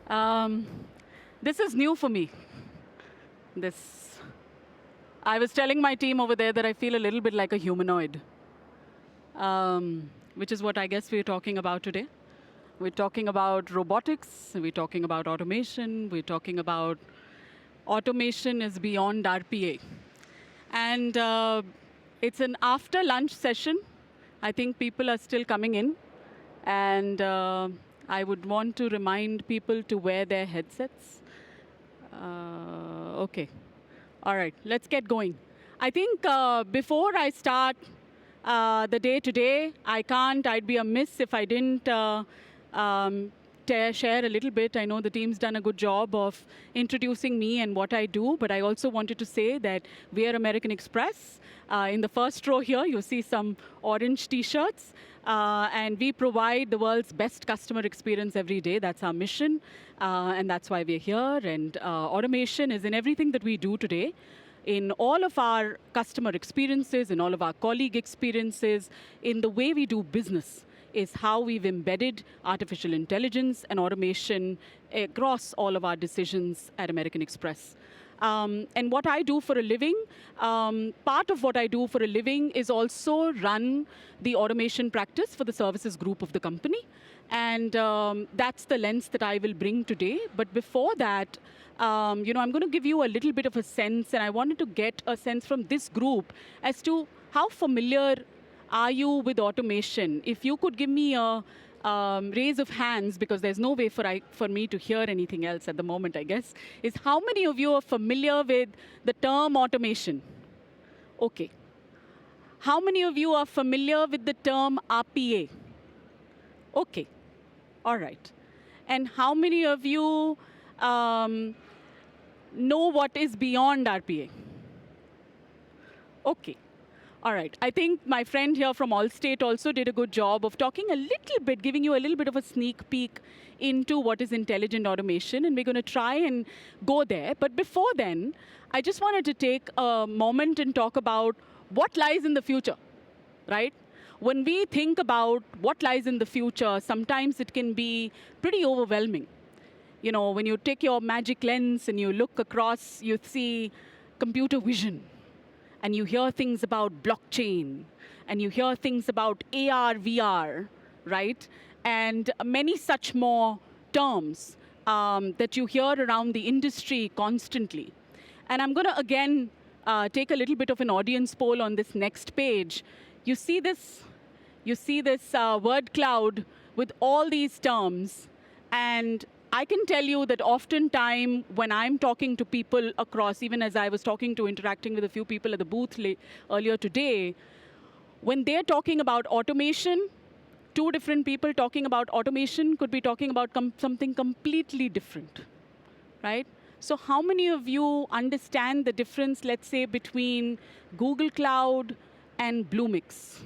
Um, this is new for me. This. I was telling my team over there that I feel a little bit like a humanoid, which is what I guess we're talking about today. We're talking about robotics, we're talking about automation, we're talking about automation is beyond RPA. And it's an after lunch session. I think people are still coming in. And I would want to remind people to wear their headsets. Okay. All right, let's get going. I think before I start the day today, I'd be amiss if I didn't um, share a little bit. I know the team's done a good job of introducing me and what I do, but I also wanted to say that we are American Express. In the first row here, you see some orange t-shirts, and we provide the world's best customer experience every day. That's our mission, and that's why we're here. And automation is in everything that we do today, in all of our customer experiences, in all of our colleague experiences, in the way we do business is how we've embedded artificial intelligence and automation across all of our decisions at American Express. And what I do for a living, part of what I do for a living is also run the automation practice for the services group of the company. And that's the lens that I will bring today. But before that, I'm going to give you a little bit of a sense, and I wanted to get a sense from this group as to how familiar are you with automation. If you could give me a raise of hands, because there's no way for me to hear anything else at the moment, I guess, is how many of you are familiar with the term automation? Okay. How many of you are familiar with the term RPA? Okay. All right. And how many of you know what is beyond RPA? Okay. All right. I think my friend here from Allstate also did a good job of talking a little bit, giving you a little bit of a sneak peek into what is intelligent automation, and we're going to try and go there. But before then, I just wanted to take a moment and talk about what lies in the future, right? When we think about what lies in the future, sometimes it can be pretty overwhelming. You know, when you take your magic lens and you look across, you see computer vision, and you hear things about blockchain, and you hear things about AR, VR, right? And many such more terms that you hear around the industry constantly. And I'm going to, again, take a little bit of an audience poll on this next page. You see this word cloud with all these terms, and I can tell you that oftentimes when I'm talking to people across, even as I was interacting with a few people at the booth earlier today, when they're talking about automation, two different people talking about automation could be talking about something completely different, right? So how many of you understand the difference, let's say, between Google Cloud and Bluemix?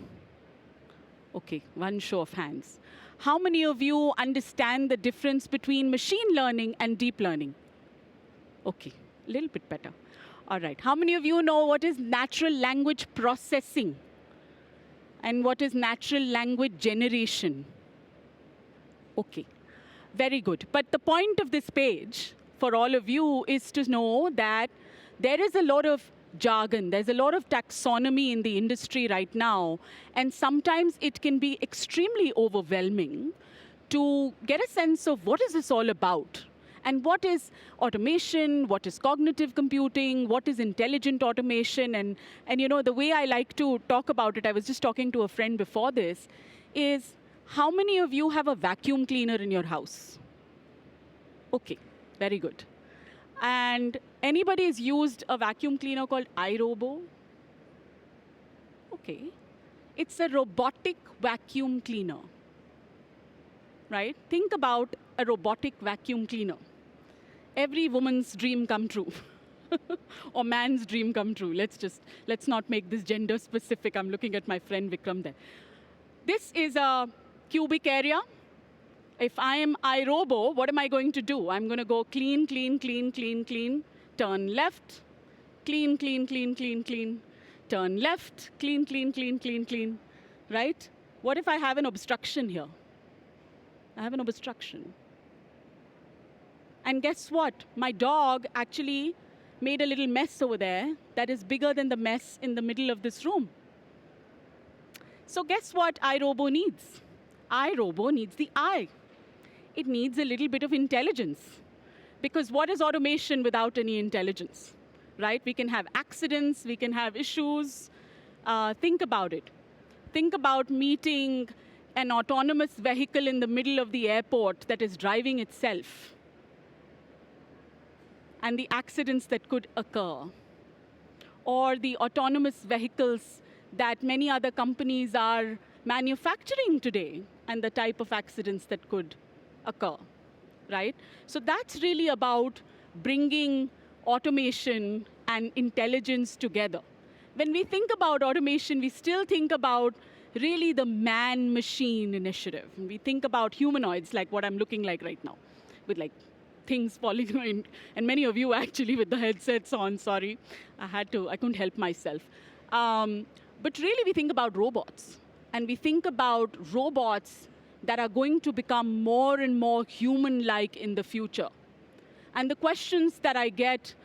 Okay, one show of hands. How many of you understand the difference between machine learning and deep learning? Okay, a little bit better. All right, how many of you know what is natural language processing and what is natural language generation? Okay, very good. But the point of this page for all of you is to know that there is a lot of jargon. There's a lot of taxonomy in the industry right now, and sometimes it can be extremely overwhelming to get a sense of what is this all about, and what is automation, what is cognitive computing, what is intelligent automation, and you know, the way I like to talk about it, I was just talking to a friend before this, is how many of you have a vacuum cleaner in your house? Okay, very good. And anybody has used a vacuum cleaner called iRobo? Okay. It's a robotic vacuum cleaner, right? Think about a robotic vacuum cleaner. Every woman's dream come true. Or man's dream come true. Let's not make this gender specific. I'm looking at my friend Vikram there. This is a cubic area. If I am iRobo, what am I going to do? I'm going to go clean, clean, clean, clean, clean, turn left, clean, clean, clean, clean, clean, turn left, clean, clean, clean, clean, clean, right? What if I have an obstruction here? I have an obstruction. And guess what? My dog actually made a little mess over there that is bigger than the mess in the middle of this room. So guess what iRobo needs? iRobo needs the I. It needs a little bit of intelligence. Because what is automation without any intelligence? Right? We can have accidents, we can have issues. Think about it. Think about meeting an autonomous vehicle in the middle of the airport that is driving itself, and the accidents that could occur. Or the autonomous vehicles that many other companies are manufacturing today, and the type of accidents that could occur, right? So that's really about bringing automation and intelligence together. When we think about automation, we still think about really the man-machine initiative. We think about humanoids, like what I'm looking like right now, with like things falling in, and many of you actually with the headsets on, sorry. I couldn't help myself. But really we think about robots, and we think about robots that are going to become more and more human-like in the future. And the questions that I get,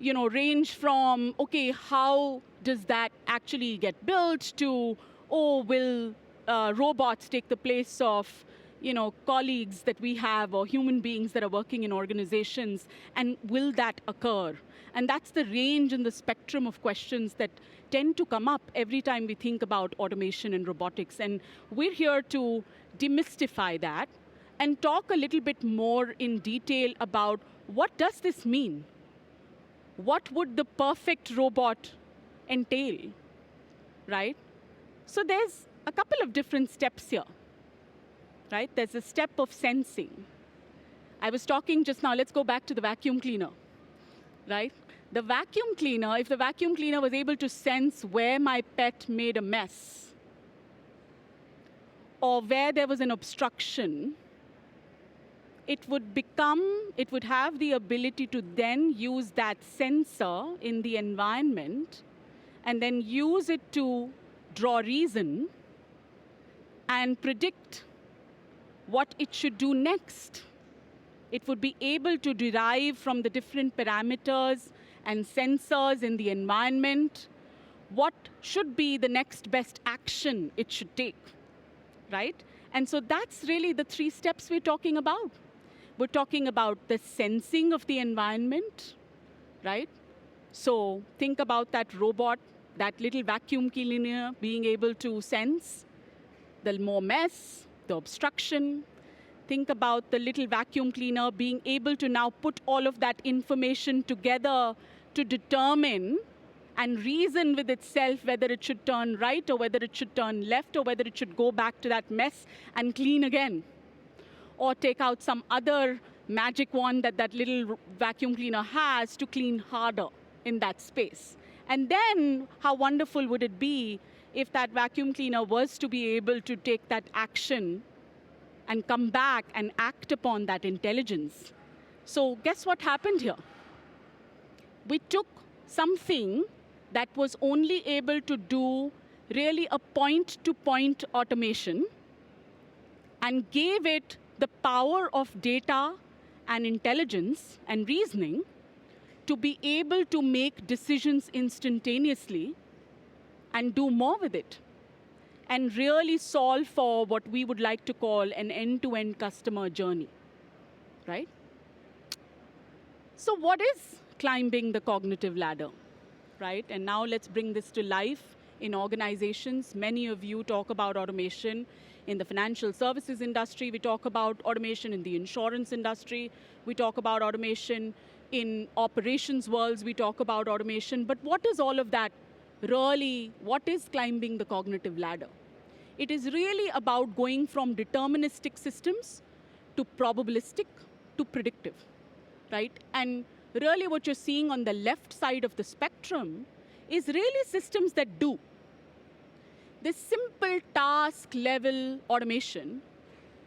range from, okay, how does that actually get built, to, oh, will robots take the place of colleagues that we have, or human beings that are working in organizations, and will that occur? And that's the range and the spectrum of questions that tend to come up every time we think about automation and robotics. And we're here to demystify that and talk a little bit more in detail about what does this mean? What would the perfect robot entail, right? So there's a couple of different steps here, right? There's a step of sensing. I was talking just now, let's go back to the vacuum cleaner, right? The vacuum cleaner, if the vacuum cleaner was able to sense where my pet made a mess, or where there was an obstruction, it would have the ability to then use that sensor in the environment and then use it to draw reason and predict what it should do next. It would be able to derive from the different parameters and sensors in the environment what should be the next best action it should take, right? And so that's really the 3 steps we're talking about. We're talking about the sensing of the environment, right? So think about that robot, that little vacuum cleaner being able to sense the more mess, the obstruction. Think about the little vacuum cleaner being able to now put all of that information together to determine and reason with itself whether it should turn right, or whether it should turn left, or whether it should go back to that mess and clean again. Or take out some other magic wand that that little vacuum cleaner has to clean harder in that space. And then how wonderful would it be if that vacuum cleaner was to be able to take that action and come back and act upon that intelligence. So guess what happened here? We took something that was only able to do really a point-to-point automation and gave it the power of data and intelligence and reasoning to be able to make decisions instantaneously and do more with it, and really solve for what we would like to call an end-to-end customer journey, right? So what is climbing the cognitive ladder, right? And now let's bring this to life in organizations. Many of you talk about automation in the financial services industry. We talk about automation in the insurance industry. We talk about automation in operations worlds. We talk about automation. But what is all of that really? What is climbing the cognitive ladder? It is really about going from deterministic systems to probabilistic to predictive, right? And really what you're seeing on the left side of the spectrum is really systems that do. This simple task level automation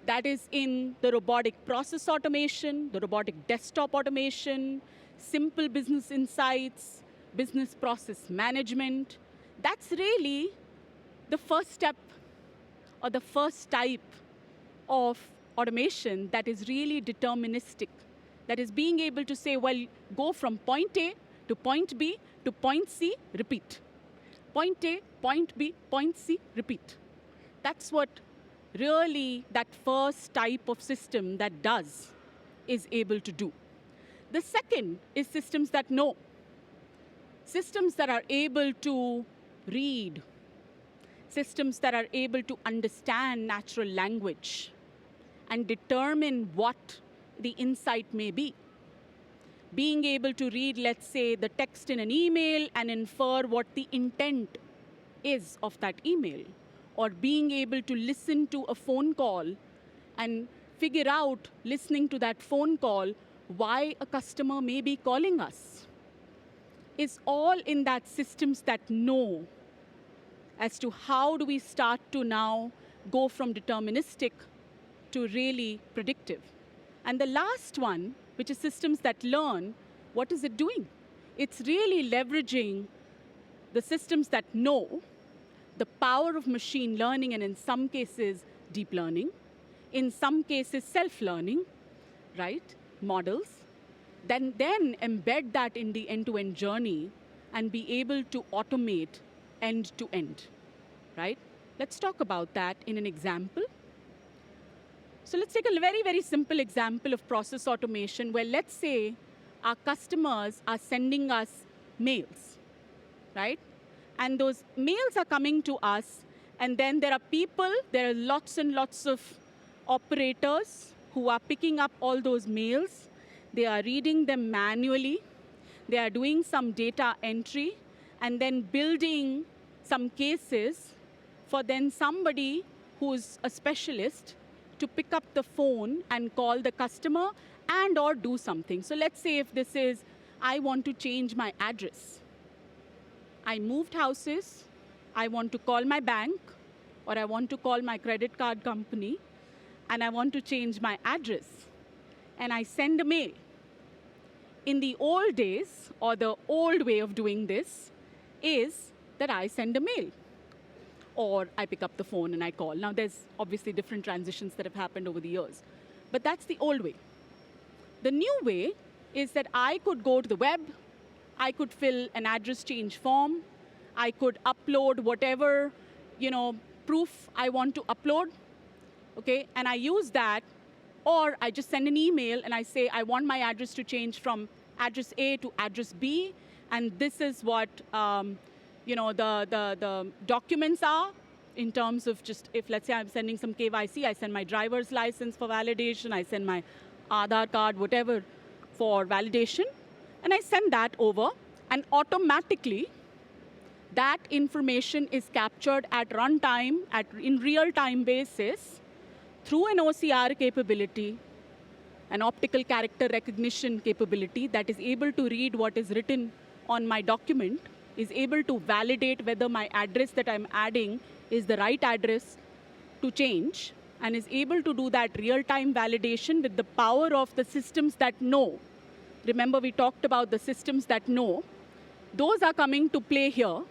that is in the robotic process automation, the robotic desktop automation, simple business insights, business process management. That's really the first step or the first type of automation that is really deterministic, That is being able to say, well, go from point A to point B to point C, repeat. Point A, point B, point C, repeat. That's what really that first type of system that does is able to do. The second is systems that know. Systems that are able to read. Systems that are able to understand natural language and determine what the insight may be. Being able to read, let's say, the text in an email and infer what the intent is of that email. Or being able to listen to a phone call and figure out, listening to that phone call, why a customer may be calling us. Is all in that systems that know as to how do we start to now go from deterministic to really predictive. And the last one, which is systems that learn, what is it doing? It's really leveraging the systems that know, the power of machine learning, and in some cases, deep learning, in some cases, self-learning, right, models, then embed that in the end-to-end journey and be able to automate end-to-end, right? Let's talk about that in an example. So let's take a very, very simple example of process automation where, let's say, our customers are sending us mails, right? And those mails are coming to us, and then there are people, there are lots and lots of operators who are picking up all those mails. They are reading them manually. They are doing some data entry, and then building some cases for then somebody who's a specialist to pick up the phone and call the customer and or do something. So let's say if this is, I want to change my address. I moved houses, I want to call my bank, or I want to call my credit card company, and I want to change my address. And I send a mail. In the old days, or the old way of doing this, is that I send a mail. Or I pick up the phone and I call. Now, there's obviously different transitions that have happened over the years. But that's the old way. The new way is that I could go to the web, I could fill an address change form, I could upload whatever, proof I want to upload, okay? And I use that, or I just send an email and I say, I want my address to change from address A to address B, and this is what the documents are in terms of just, if let's say I'm sending some KYC, I send my driver's license for validation, I send my Aadhaar card, whatever, for validation, and I send that over, and automatically that information is captured at runtime, in real-time basis, through an OCR capability, an optical character recognition capability that is able to read what is written on my document, is able to validate whether my address that I'm adding is the right address to change, and is able to do that real-time validation with the power of the systems that know. Remember, we talked about the systems that know. Those are coming to play here,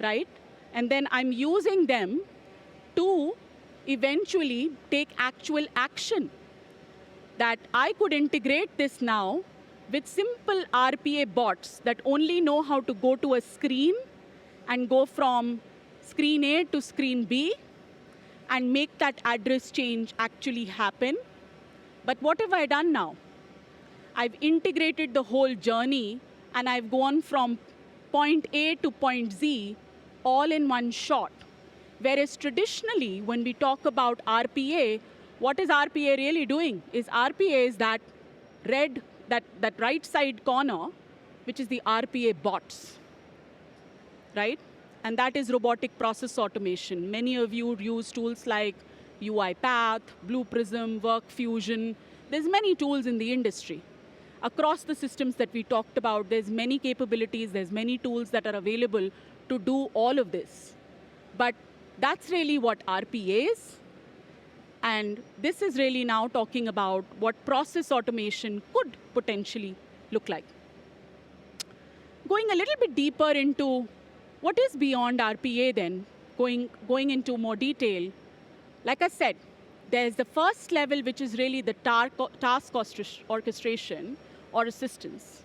right? And then I'm using them to eventually take actual action. That I could integrate this now with simple RPA bots that only know how to go to a screen and go from screen A to screen B and make that address change actually happen. But what have I done now? I've integrated the whole journey, and I've gone from point A to point Z all in one shot. Whereas traditionally, when we talk about RPA, what is RPA really doing? RPA is that that right side corner, which is the RPA bots, right? And that is robotic process automation. Many of you use tools like UiPath, Blue Prism, WorkFusion. There's many tools in the industry. Across the systems that we talked about, there's many capabilities, there's many tools that are available to do all of this. But that's really what RPA is. And this is really now talking about what process automation could potentially look like. Going a little bit deeper into what is beyond RPA then, going into more detail, like I said, There's the first level, which is really the task orchestration or assistance,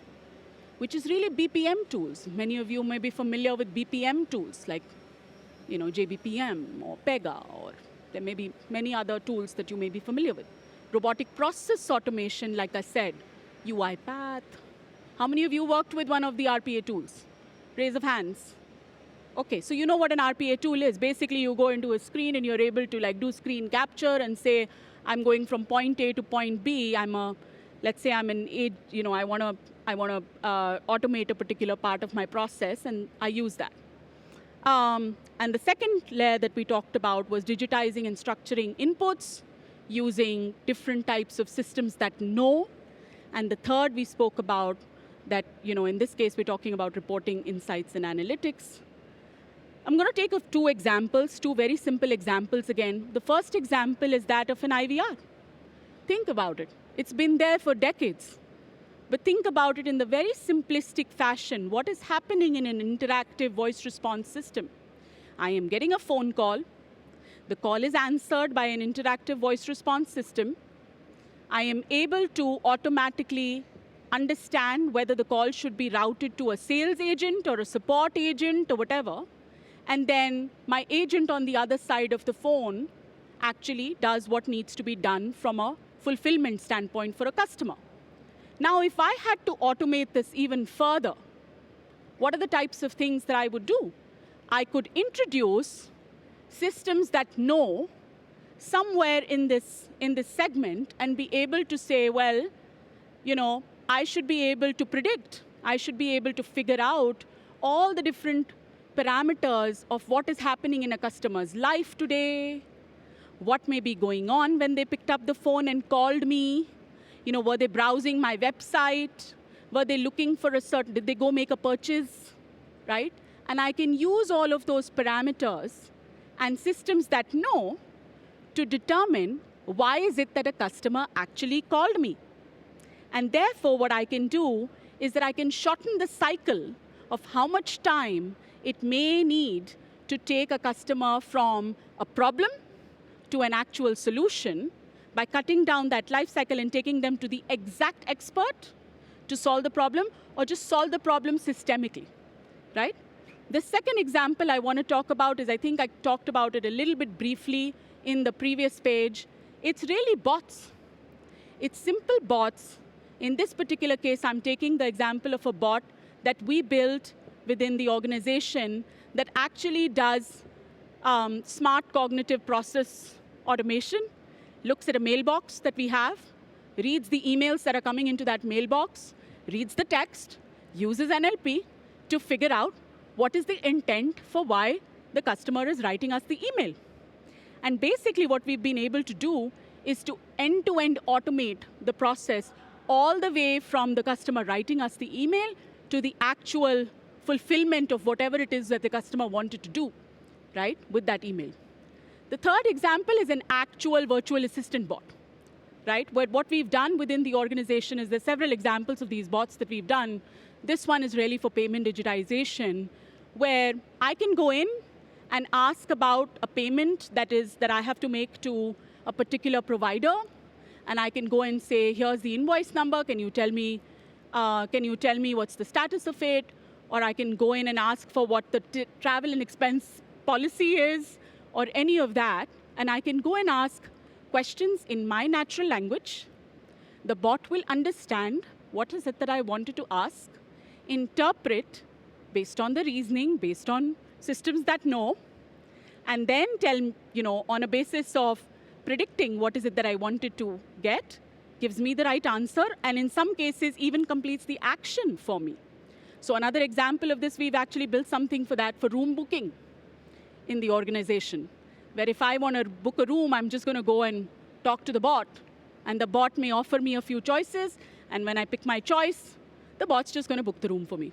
which is really BPM tools. Many of you may be familiar with BPM tools like JBPM or Pega, or there may be many other tools that you may be familiar with. Robotic process automation, like I said, UiPath. How many of you worked with one of the RPA tools? Raise of hands. Okay, so you know what an RPA tool is. Basically, you go into a screen and you're able to do screen capture and say, I'm going from point A to point B. Let's say I'm an age, I want to automate a particular part of my process, and I use that. And the second layer that we talked about was digitizing and structuring inputs using different types of systems that know. And the third we spoke about that, in this case, we're talking about reporting insights and analytics. I'm going to take two examples, two very simple examples again. The first example is that of an IVR. Think about it. It's been there for decades. But think about it in the very simplistic fashion. What is happening in an interactive voice response system? I am getting a phone call. The call is answered by an interactive voice response system. I am able to automatically understand whether the call should be routed to a sales agent or a support agent or whatever. And then my agent on the other side of the phone actually does what needs to be done from a fulfillment standpoint for a customer. Now, if I had to automate this even further, what are the types of things that I would do? I could introduce systems that know somewhere in this segment and be able to say, well, I should be able to predict. I should be able to figure out all the different parameters of what is happening in a customer's life today, what may be going on when they picked up the phone and called me. Were they browsing my website? Were they looking for did they go make a purchase, right? And I can use all of those parameters and systems that know to determine why is it that a customer actually called me. And therefore, what I can do is that I can shorten the cycle of how much time it may need to take a customer from a problem to an actual solution by cutting down that life cycle and taking them to the exact expert to solve the problem, or just solve the problem systemically, right? The second example I want to talk about is, I think I talked about it a little bit briefly in the previous page. It's really bots. It's simple bots. In this particular case, I'm taking the example of a bot that we built within the organization that actually does smart cognitive process automation, looks at a mailbox that we have, reads the emails that are coming into that mailbox, reads the text, uses NLP to figure out what is the intent for why the customer is writing us the email. And basically what we've been able to do is to end-to-end automate the process all the way from the customer writing us the email to the actual fulfillment of whatever it is that the customer wanted to do, right, with that email. The third example is an actual virtual assistant bot, right? What we've done within the organization is there's several examples of these bots that we've done. This one is really for payment digitization, where I can go in and ask about a payment that I have to make to a particular provider, and I can go and say, here's the invoice number. Can you tell me what's the status of it? Or I can go in and ask for what the travel and expense policy is, or any of that. And I can go and ask questions in my natural language. The bot will understand what is it that I wanted to ask, interpret based on the reasoning, based on systems that know, and then tell, on a basis of predicting what is it that I wanted to get, gives me the right answer, and in some cases even completes the action for me. So another example of this, we've actually built something for that, for room booking in the organization, where if I want to book a room, I'm just going to go and talk to the bot, and the bot may offer me a few choices, and when I pick my choice, the bot's just going to book the room for me,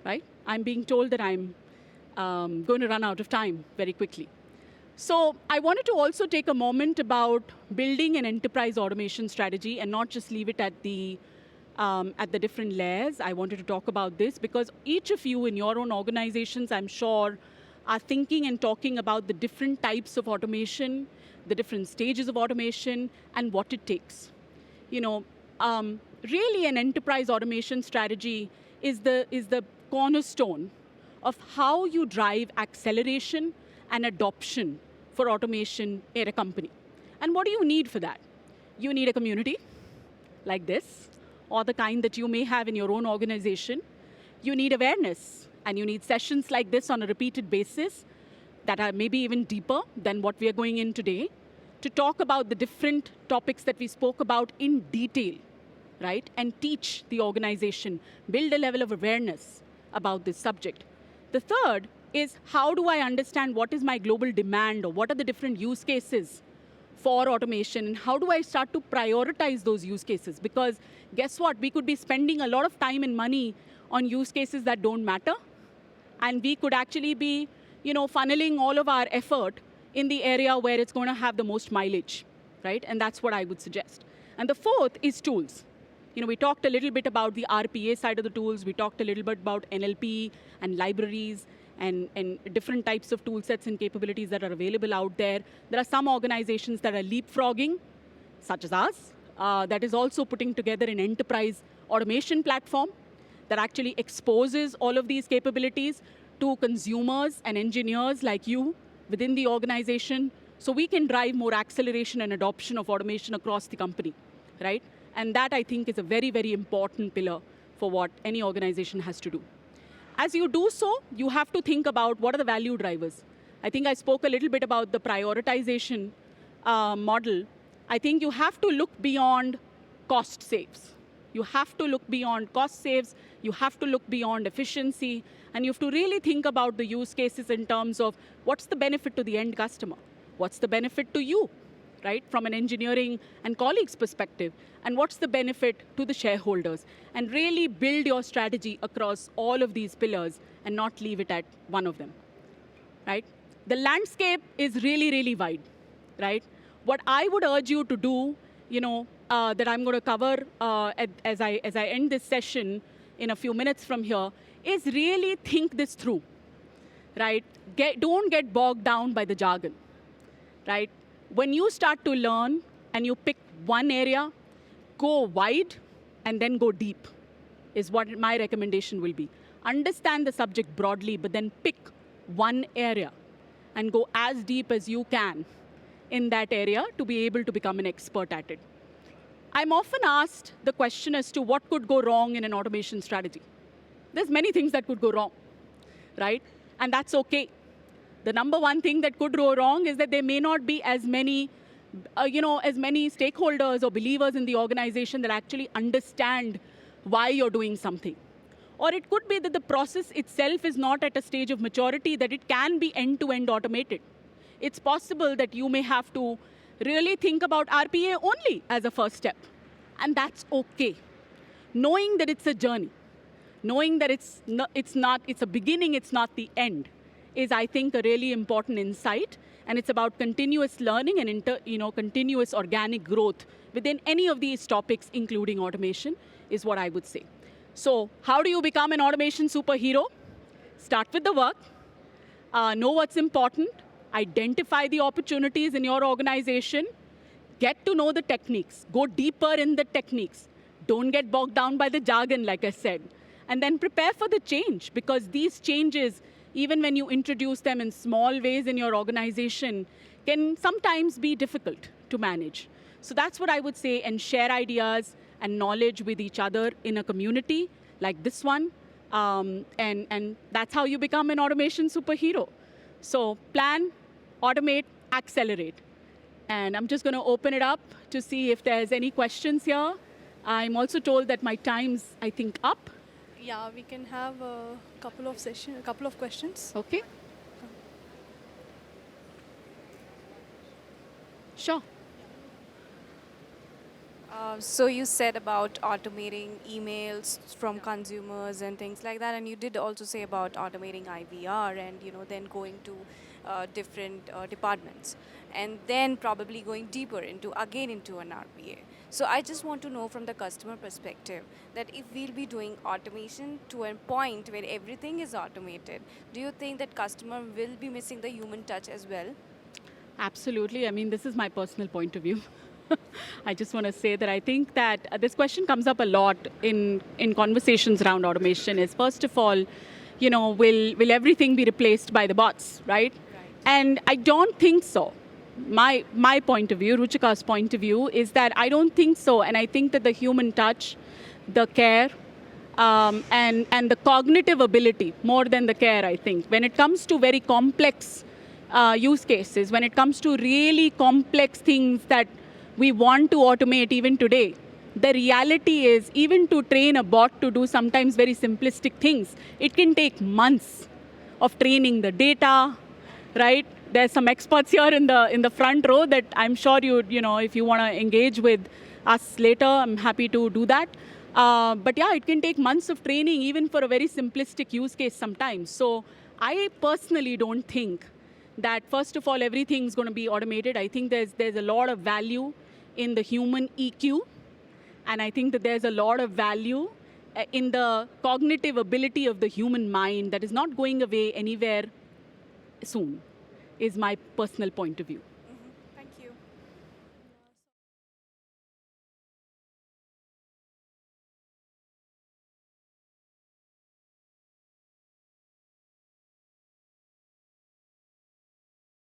right? I'm being told that I'm going to run out of time very quickly. So I wanted to also take a moment about building an enterprise automation strategy and not just leave it at the different layers. I wanted to talk about this because each of you in your own organizations, I'm sure, are thinking and talking about the different types of automation, the different stages of automation, and what it takes. You know, really an enterprise automation strategy is the cornerstone of how you drive acceleration and adoption for automation at a company. And what do you need for that? You need a community like this, or the kind that you may have in your own organization. You need awareness, and you need sessions like this on a repeated basis that are maybe even deeper than what we are going in today, to talk about the different topics that we spoke about in detail, right? And teach the organization, build a level of awareness about this subject. The third is, how do I understand what is my global demand, or what are the different use cases for automation, and how do I start to prioritize those use cases? Because guess what? We could be spending a lot of time and money on use cases that don't matter, and we could actually be, funneling all of our effort in the area where it's going to have the most mileage, right? And that's what I would suggest. And the fourth is tools. We talked a little bit about the RPA side of the tools. We talked a little bit about NLP and libraries and different types of tool sets and capabilities that are available out there. There are some organizations that are leapfrogging, such as us, that is also putting together an enterprise automation platform that actually exposes all of these capabilities to consumers and engineers like you within the organization, so we can drive more acceleration and adoption of automation across the company, right? And that, I think, is a very, very important pillar for what any organization has to do. As you do so, you have to think about what are the value drivers. I think I spoke a little bit about the prioritization model. I think you have to look beyond cost saves. You have to look beyond cost saves. You have to look beyond efficiency. And you have to really think about the use cases in terms of what's the benefit to the end customer? What's the benefit to you, right, from an engineering and colleagues perspective? And what's the benefit to the shareholders? And really build your strategy across all of these pillars and not leave it at one of them, right? The landscape is really, really wide, right? What I would urge you to do, that I'm going to cover as I end this session in a few minutes from here, is really think this through, right? Don't get bogged down by the jargon, right? When you start to learn and you pick one area, go wide and then go deep, is what my recommendation will be. Understand the subject broadly, but then pick one area and go as deep as you can in that area to be able to become an expert at it. I'm often asked the question as to what could go wrong in an automation strategy. There's many things that could go wrong, right? And that's okay. The number one thing that could go wrong is that there may not be as many, as many stakeholders or believers in the organization that actually understand why you're doing something. Or it could be that the process itself is not at a stage of maturity that it can be end-to-end automated. It's possible that you may have to really think about RPA only as a first step. And that's okay. Knowing that it's a journey, knowing that it's a beginning, it's not the end, is, I think, a really important insight. And it's about continuous learning and continuous organic growth within any of these topics, including automation, is what I would say. So how do you become an automation superhero? Start with the work. Know what's important. Identify the opportunities in your organization. Get to know the techniques. Go deeper in the techniques. Don't get bogged down by the jargon, like I said. And then prepare for the change, because these changes, even when you introduce them in small ways in your organization, can sometimes be difficult to manage. So that's what I would say, and share ideas and knowledge with each other in a community like this one. And that's how you become an automation superhero. So plan, automate, accelerate. And I'm just going to open it up to see if there's any questions here. I'm also told that my time's, I think, up. Yeah, we can have a couple of questions. Okay. Sure. So you said about automating emails from consumers and things like that, and you did also say about automating IVR and then going to different departments, and then probably going deeper into an RPA. So I just want to know from the customer perspective that if we'll be doing automation to a point where everything is automated, do you think that customer will be missing the human touch as well? Absolutely. I mean, this is my personal point of view. I just want to say that I think that this question comes up a lot in conversations around automation is, first of all, will everything be replaced by the bots, right? And I don't think so. My point of view, Ruchika's point of view, is that I don't think so. And I think that the human touch, the care, and the cognitive ability, more than the care, I think, when it comes to very complex use cases, when it comes to really complex things that we want to automate even today, the reality is, even to train a bot to do sometimes very simplistic things, it can take months of training the data, right? There's some experts here in the front row that I'm sure if you want to engage with us later, I'm happy to do that. But yeah, it can take months of training even for a very simplistic use case sometimes. So I personally don't think that, first of all, everything's going to be automated. I think there's a lot of value in the human EQ, and I think that there's a lot of value in the cognitive ability of the human mind that is not going away anywhere soon, is my personal point of view.